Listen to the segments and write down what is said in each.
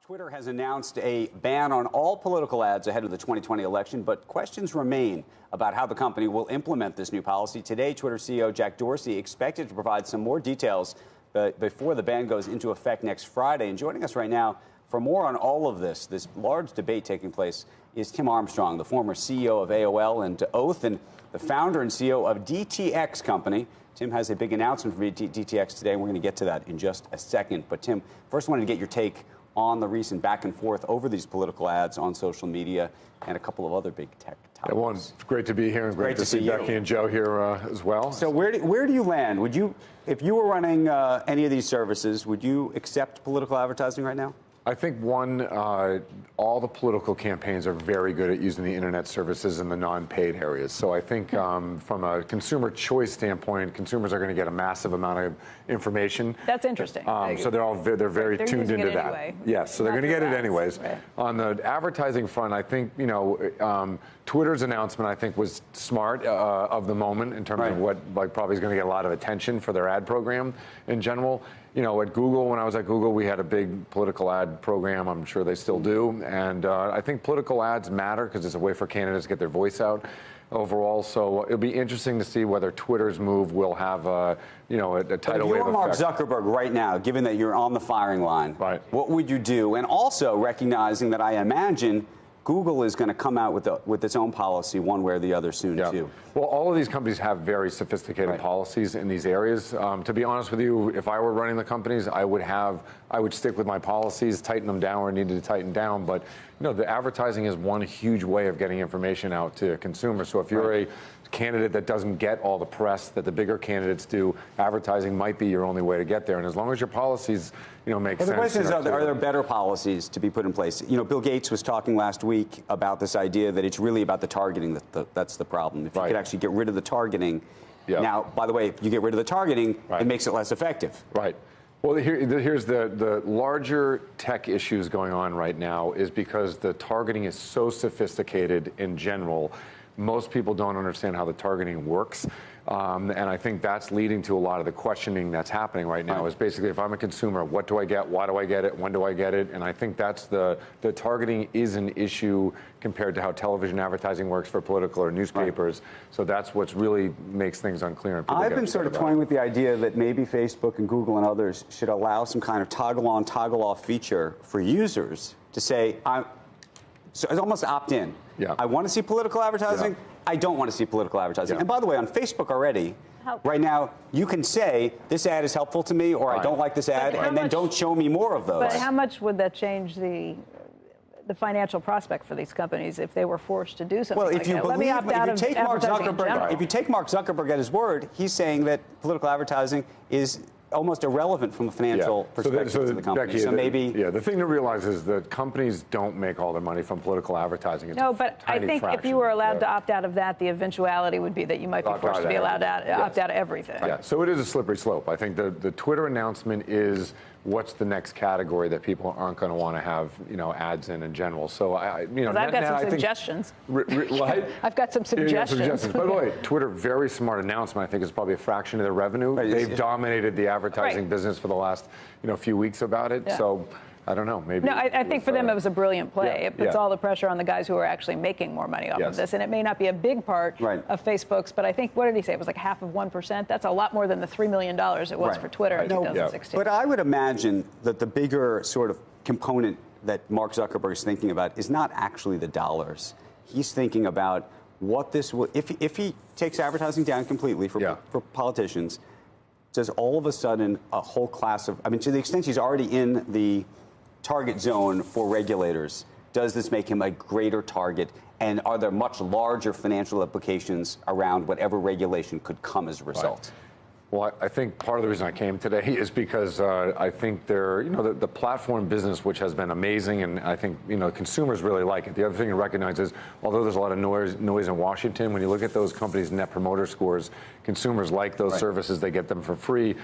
Twitter has announced a ban on all political ads ahead of the 2020 election, but questions remain about how the company will implement this new policy. Today, Twitter CEO Jack Dorsey expected to provide some more details before the ban goes into effect next Friday. And joining us right now for more on all of this large debate taking place, is Tim Armstrong, the former CEO of AOL and Oath, and the founder and CEO of DTX Company. Tim has a big announcement for DTX today, and we're going to get to that in just a second. But Tim, first I wanted to get your take on the recent back and forth over these political ads on social media and a couple of other big tech topics. Well, it's great to be here, and great to see Becky and Joe here as well. So where do you land? Would you, if you were running any of these services, would you accept political advertising right now? I think, all the political campaigns are very good at using the internet services in the non-paid areas. So I think from a consumer choice standpoint, consumers are going to get a massive amount of information. That's interesting. So they're very tuned into that. Anyway. Yes, so they're going to get it anyways. Right. On the advertising front, I think, Twitter's announcement, I think, was smart of the moment in terms of what probably is going to get a lot of attention for their ad program in general. At Google, when I was at Google, we had a big political ad program. I'm sure they still do. And I think political ads matter because it's a way for candidates to get their voice out overall. So it'll be interesting to see whether Twitter's move will have a tidal wave effect. If you're Mark Zuckerberg right now, given that you're on the firing line, what would you do? And also recognizing that I imagine Google is going to come out with its own policy one way or the other soon, too. Well, all of these companies have very sophisticated policies in these areas. To be honest with you, if I were running the companies, I would stick with my policies, tighten them down where I needed to tighten down. But, the advertising is one huge way of getting information out to consumers. So if you're a candidate that doesn't get all the press that the bigger candidates do, advertising might be your only way to get there. And as long as your policies, make sense. The question is, are there better policies to be put in place? Bill Gates was talking last week about this idea that it's really about the targeting that's the problem. If you could actually get rid of the targeting. Now, by the way, if you get rid of the targeting, it makes it less effective. Right. Well, here's the larger tech issues going on right now is because the targeting is so sophisticated in general. Most people don't understand how the targeting works. And I think that's leading to a lot of the questioning that's happening right now is basically, if I'm a consumer, what do I get? Why do I get it? When do I get it? And I think that's the targeting is an issue compared to how television advertising works for political or newspapers. So that's what's really makes things unclear. And I've been sort of toying with the idea that maybe Facebook and Google and others should allow some kind of toggle on, toggle off feature for users to say, so it's almost opt in. I want to see political advertising. I don't want to see political advertising. And by the way, on Facebook already, right now, you can say, this ad is helpful to me, or I don't like this ad, and then don't show me more of those. But how much would that change the financial prospect for these companies if they were forced to do something like that? Let me opt out of advertising in general. If you take Mark Zuckerberg at his word, he's saying that political advertising is almost irrelevant from a financial perspective to the company. Becky, so maybe the thing to realize is that companies don't make all their money from political advertising. It's no, but I think if you were allowed to opt out of that, the eventuality would be that you might be forced to be allowed to opt out of everything. Yeah, so it is a slippery slope. I think the Twitter announcement is what's the next category that people aren't going to want to have, ads in general. So I've got some suggestions. I've got some suggestions. By the way, Twitter, very smart announcement. I think it's probably a fraction of their revenue. They've dominated the advertising business for the last, few weeks about it. So I don't know. Maybe. No, I think for them it was a brilliant play. It puts all the pressure on the guys who are actually making more money off of this. And it may not be a big part of Facebook's, but I think, what did he say? It was like half of 1%. That's a lot more than the $3 million it was for Twitter in 2016. But I would imagine that the bigger sort of component that Mark Zuckerberg is thinking about is not actually the dollars. He's thinking about what this will, if he takes advertising down completely for politicians, does all of a sudden a whole class of, to the extent he's already in the target zone for regulators, does this make him a greater target? And are there much larger financial implications around whatever regulation could come as a result? Well, I think part of the reason I came today is because I think the platform business, which has been amazing, and I think, consumers really like it. The other thing to recognize is, although there's a lot of noise in Washington, when you look at those companies' net promoter scores, consumers like those services, they get them for free.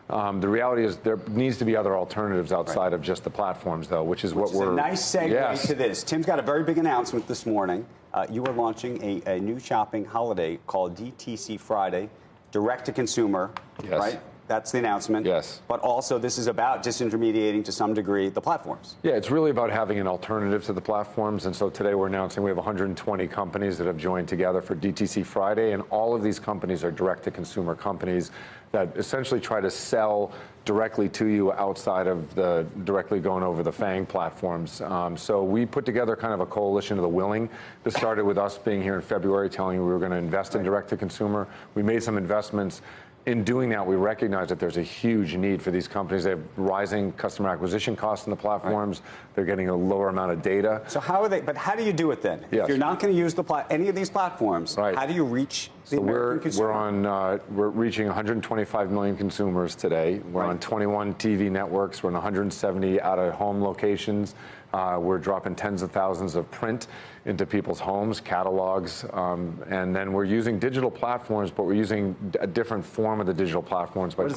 The reality is there needs to be other alternatives outside of just the platforms, though, which is what we're... a nice segue to this. Tim's got a very big announcement this morning. You are launching a new shopping holiday called DTC Friday. Direct to consumer, right? That's the announcement. Yes. But also this is about disintermediating to some degree the platforms. Yeah, it's really about having an alternative to the platforms. And so today we're announcing we have 120 companies that have joined together for DTC Friday. And all of these companies are direct-to-consumer companies that essentially try to sell directly to you outside of the directly going over the FANG platforms. So we put together kind of a coalition of the willing. This started with us being here in February telling you we were going to invest in direct-to-consumer. We made some investments. In doing that, we recognize that there's a huge need for these companies. They have rising customer acquisition costs in the platforms. They're getting a lower amount of data. So how are they? But how do you do it then? Yes. If you're not going to use any of these platforms, how do you reach the American consumer? We're reaching 125 million consumers today. We're on 21 TV networks. We're in 170 out-of-home locations. We're dropping tens of thousands of print into people's homes, catalogs, and then we're using digital platforms, but we're using a different form of the digital platforms by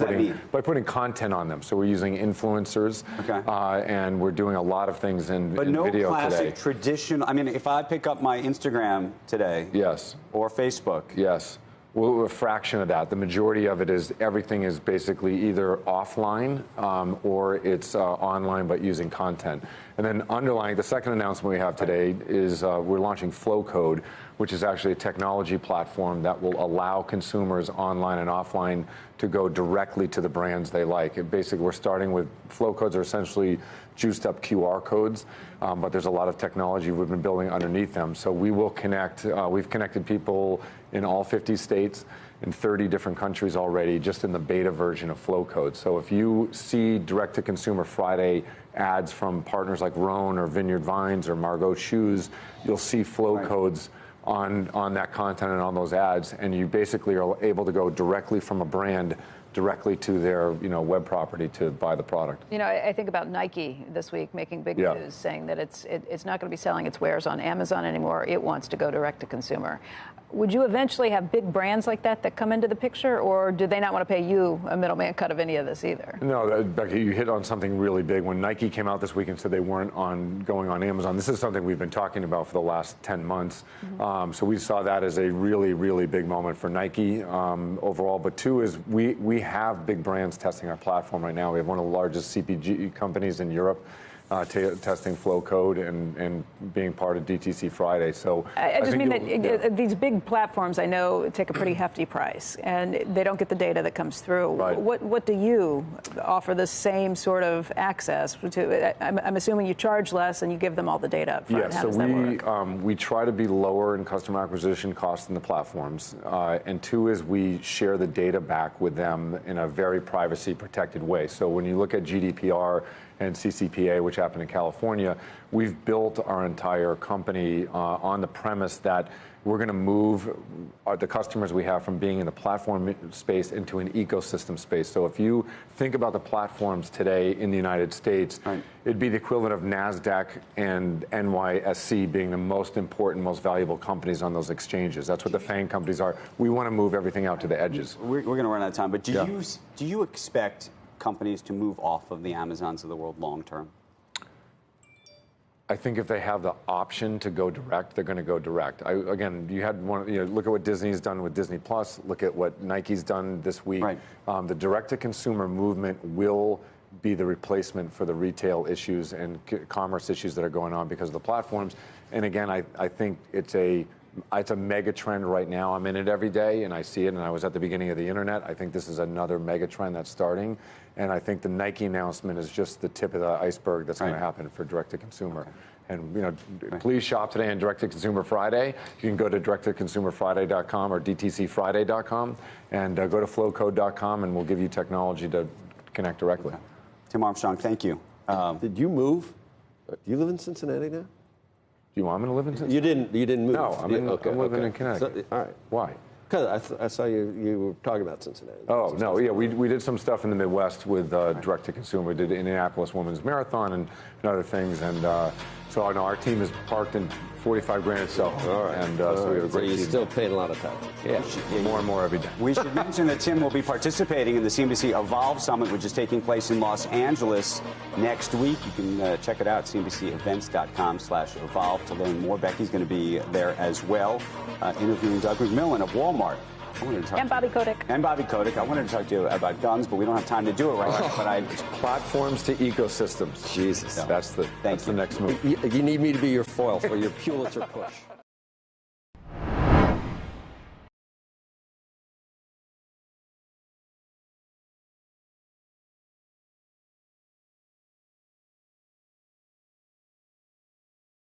putting content on them. So we're using influencers, and we're doing a lot of things in video today. But no classic traditional. I mean, if I pick up my Instagram today, yes, or Facebook, yes. Well, a fraction of that. The majority of it is everything is basically either offline or it's online, but using content. And then underlying, the second announcement we have today is we're launching Flowcode, which is actually a technology platform that will allow consumers online and offline to go directly to the brands they like. Basically, we're starting with Flowcodes are essentially juiced up QR codes, but there's a lot of technology we've been building underneath them. So we will connect, we've connected people in all 50 states, in 30 different countries already, just in the beta version of Flowcode. So if you see Direct-to-Consumer Friday ads from partners like Rhone or Vineyard Vines or Margot Shoes, you'll see Flowcodes on that content and on those ads, and you basically are able to go directly from a brand directly to their web property to buy the product. I think about Nike this week making big news, saying that it's not going to be selling its wares on Amazon anymore. It wants to go direct to consumer. Would you eventually have big brands like that come into the picture, or do they not want to pay you a middleman cut of any of this either? No, Becky, you hit on something really big. When Nike came out this week and said they weren't going on Amazon, this is something we've been talking about for the last 10 months. So we saw that as a really, really big moment for Nike overall. But two is we have big brands testing our platform right now. We have one of the largest CPG companies in Europe testing Flowcode and being part of DTC Friday. So I just mean that these big platforms, I know, take a pretty hefty price, and they don't get the data that comes through. Right. What do you offer the same sort of access to? I'm assuming you charge less and you give them all the data up front. Yeah, How does that work? We try to be lower in customer acquisition costs than the platforms. And two is we share the data back with them in a very privacy protected way. So when you look at GDPR and CCPA, which happened in California, we've built our entire company on the premise that we're going to move the customers we have from being in the platform space into an ecosystem space. So if you think about the platforms today in the United States, it'd be the equivalent of NASDAQ and NYSE being the most important, most valuable companies on those exchanges. That's what the FANG companies are. We want to move everything out to the edges. We're going to run out of time, but do you expect companies to move off of the Amazons of the world long term? I think if they have the option to go direct, they're going to go direct. Again, you had one. Look at what Disney's done with Disney Plus. Look at what Nike's done this week. The direct-to-consumer movement will be the replacement for the retail issues and commerce issues that are going on because of the platforms. And again, I think it's a mega trend right now. I'm in it every day, and I see it, and I was at the beginning of the internet. I think this is another mega trend that's starting, and I think the Nike announcement is just the tip of the iceberg that's going to happen for direct-to-consumer. And please shop today on Direct-to-Consumer Friday. You can go to direct-to-consumerfriday.com or dtcfriday.com, and go to flowcode.com, and we'll give you technology to connect directly. Tim Armstrong, thank you. Did you move? Do you live in Cincinnati now? Do you want me to live in Cincinnati? You didn't move. No, I'm living in Connecticut. So, all right. Why? Because I saw you were talking about Cincinnati. Oh, no, yeah, we did some stuff in the Midwest with direct-to-consumer. We did Indianapolis Women's Marathon and other things, and so our team is parked in 45 Grand itself. All right. And so we have a great you're team. still paying a lot of time. Yeah, more and more every day. We should mention that Tim will be participating in the CNBC Evolve Summit, which is taking place in Los Angeles next week. You can check it out, cnbcevents.com/evolve to learn more. Becky's going to be there as well, interviewing Doug McMillan of Walmart. And Bobby Kotick. And Bobby Kotick. I wanted to talk to you about guns, but we don't have time to do it right now. But it's platforms to ecosystems. Jesus. Yeah. That's the next move. You need me to be your foil for your Pulitzer push.